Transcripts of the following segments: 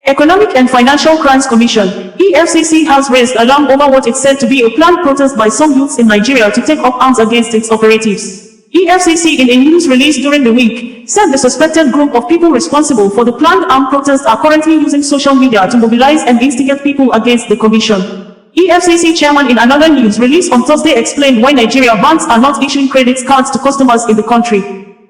Economic and Financial Crimes Commission, EFCC has raised alarm over what it said to be a planned protest by some youths in Nigeria to take up arms against its operatives. EFCC, in a news release during the week, said the suspected group of people responsible for the planned armed protest are currently using social media to mobilize and instigate people against the commission. EFCC chairman, in another news release on Thursday, explained why Nigeria banks are not issuing credit cards to customers in the country,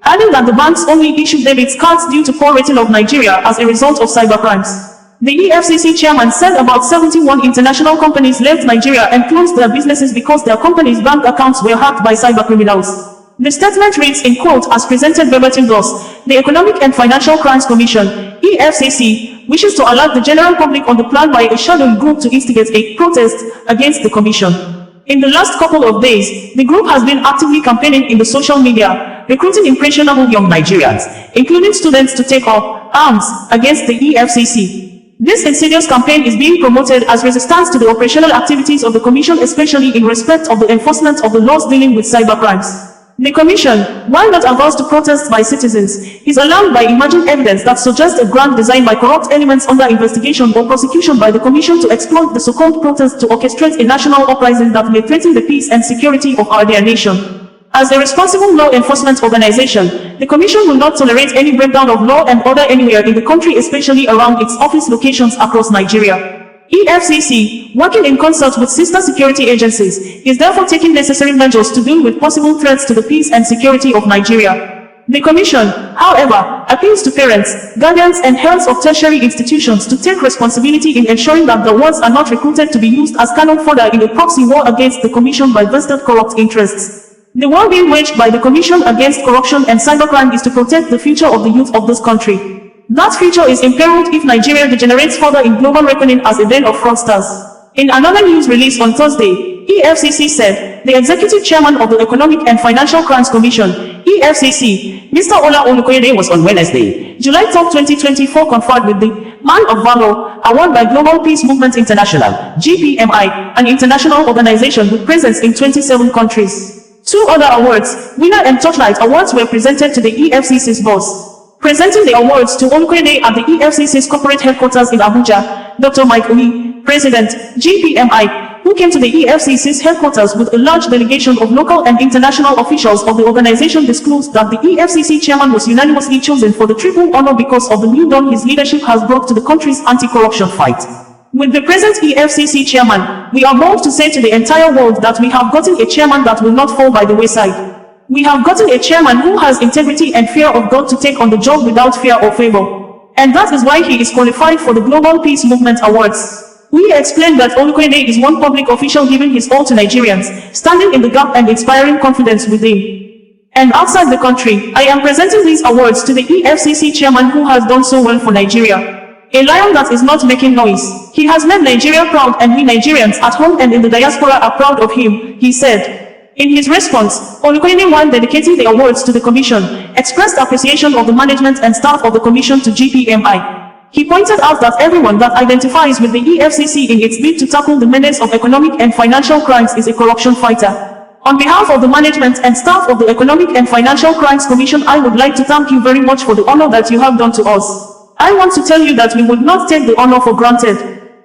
adding that the banks only issue debit cards due to poor rating of Nigeria as a result of cybercrimes. The EFCC chairman said about 71 international companies left Nigeria and closed their businesses because their companies' bank accounts were hacked by cybercriminals. The statement reads, in quote, as presented verbatim thus: the Economic and Financial Crimes Commission, EFCC, wishes to alert the general public on the plan by a shadowy group to instigate a protest against the commission. In the last couple of days, the group has been actively campaigning in the social media, recruiting impressionable young Nigerians, including students, to take up arms against the EFCC. This insidious campaign is being promoted as resistance to the operational activities of the commission, especially in respect of the enforcement of the laws dealing with cybercrimes. The commission, while not averse to protests by citizens, is alarmed by emerging evidence that suggests a grand design by corrupt elements under investigation or prosecution by the commission to exploit the so-called protest to orchestrate a national uprising that may threaten the peace and security of our dear nation. As a responsible law enforcement organization, the commission will not tolerate any breakdown of law and order anywhere in the country, especially around its office locations across Nigeria. EFCC, working in concert with sister security agencies, is therefore taking necessary measures to deal with possible threats to the peace and security of Nigeria. The commission, however, appeals to parents, guardians and heads of tertiary institutions to take responsibility in ensuring that the wards are not recruited to be used as cannon fodder in a proxy war against the commission by vested corrupt interests. The war being waged by the commission against corruption and cybercrime is to protect the future of the youth of this country. That future is imperiled if Nigeria degenerates further in global reckoning as a den of fraudsters. In another news release on Thursday, EFCC said the executive chairman of the Economic and Financial Crimes Commission, EFCC, Mr. OsazuwaAkonedo, was on Wednesday, July 12, 2024, conferred with the Man of Valor Award by Global Peace Movement International, GPMI, an international organization with presence in 27 countries. 2 other awards, Winner and Torchlight Awards, were presented to the EFCC's boss. Presenting the awards to OsazuwaAkonedo at the EFCC's corporate headquarters in Abuja, Dr. Mike Oyi, President, GPMI, who came to the EFCC's headquarters with a large delegation of local and international officials of the organization, disclosed that the EFCC chairman was unanimously chosen for the triple honor because of the new dawn his leadership has brought to the country's anti-corruption fight. With the present EFCC chairman, we are bold to say to the entire world that we have gotten a chairman that will not fall by the wayside. We have gotten a chairman who has integrity and fear of God to take on the job without fear or favor. And that is why he is qualified for the Global Peace Movement Awards. We explained that OsazuwaAkonedo is one public official giving his all to Nigerians, standing in the gap and inspiring confidence within and outside the country. I am presenting these awards to the EFCC chairman who has done so well for Nigeria. A lion that is not making noise. He has made Nigeria proud, and we Nigerians at home and in the diaspora are proud of him, he said. In his response, OsazuwaAkonedo, while dedicating the awards to the commission, expressed appreciation of the management and staff of the commission to GPMI. He pointed out that everyone that identifies with the EFCC in its bid to tackle the menace of economic and financial crimes is a corruption fighter. On behalf of the management and staff of the Economic and Financial Crimes Commission, I would like to thank you very much for the honor that you have done to us. I want to tell you that we would not take the honor for granted.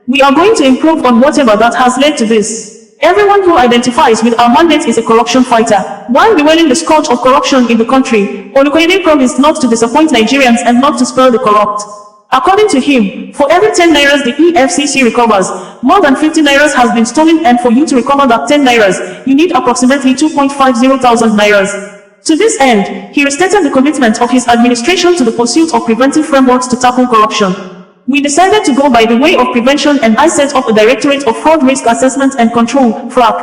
We are going to improve on whatever that has led to this. Everyone who identifies with our mandate is a corruption fighter. While bewailing the scourge of corruption in the country, OsazuwaAkonedo promised not to disappoint Nigerians and not to spare the corrupt. According to him, for every 10 nairas the EFCC recovers, more than 50 nairas has been stolen, and for you to recover that 10 nairas, you need approximately 2.50 thousand nairas. To this end, he restated the commitment of his administration to the pursuit of preventive frameworks to tackle corruption. We decided to go by the way of prevention, and I set up a Directorate of Fraud Risk Assessment and Control, FRAC.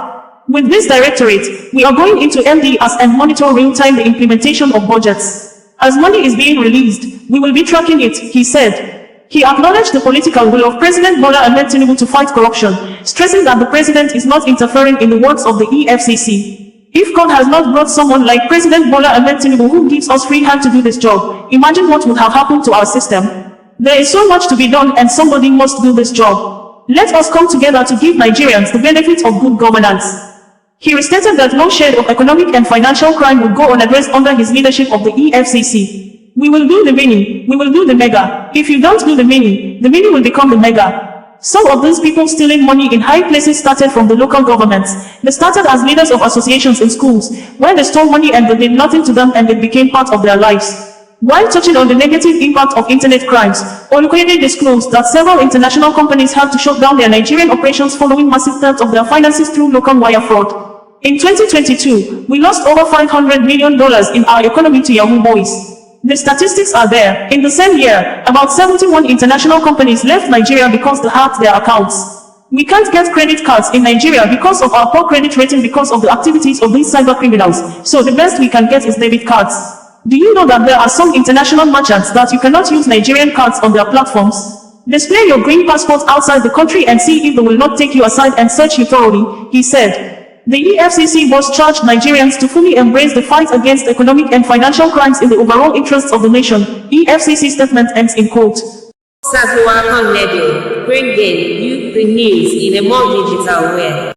With this directorate, we are going into MDS and monitor real-time the implementation of budgets. As money is being released, we will be tracking it, he said. He acknowledged the political will of President Bola Ahmed Tinubu to fight corruption, stressing that the president is not interfering in the works of the EFCC. If God has not brought someone like President Bola Ahmed Tinubu who gives us free hand to do this job, imagine what would have happened to our system. There is so much to be done, and somebody must do this job. Let us come together to give Nigerians the benefit of good governance. He restated that no shade of economic and financial crime would go unaddressed under his leadership of the EFCC. We will do the mini, we will do the mega. If you don't do the mini will become the mega. Some of these people stealing money in high places started from the local governments. They started as leaders of associations in schools, where they stole money and they did nothing to them and it became part of their lives. While touching on the negative impact of internet crimes, Olukoyede disclosed that several international companies have to shut down their Nigerian operations following massive theft of their finances through local wire fraud. In 2022, we lost over $500 million in our economy to Yahoo boys. The statistics are there. In the same year, about 71 international companies left Nigeria because they hacked their accounts. We can't get credit cards in Nigeria because of our poor credit rating because of the activities of these cyber criminals, so the best we can get is debit cards. Do you know that there are some international merchants that you cannot use Nigerian cards on their platforms? Display your green passport outside the country and see if they will not take you aside and search you thoroughly, he said. The EFCC was charged Nigerians to fully embrace the fight against economic and financial crimes in the overall interests of the nation. EFCC statement ends in quote. OsazuwaAkonedo, bringing you the news in a more digital way.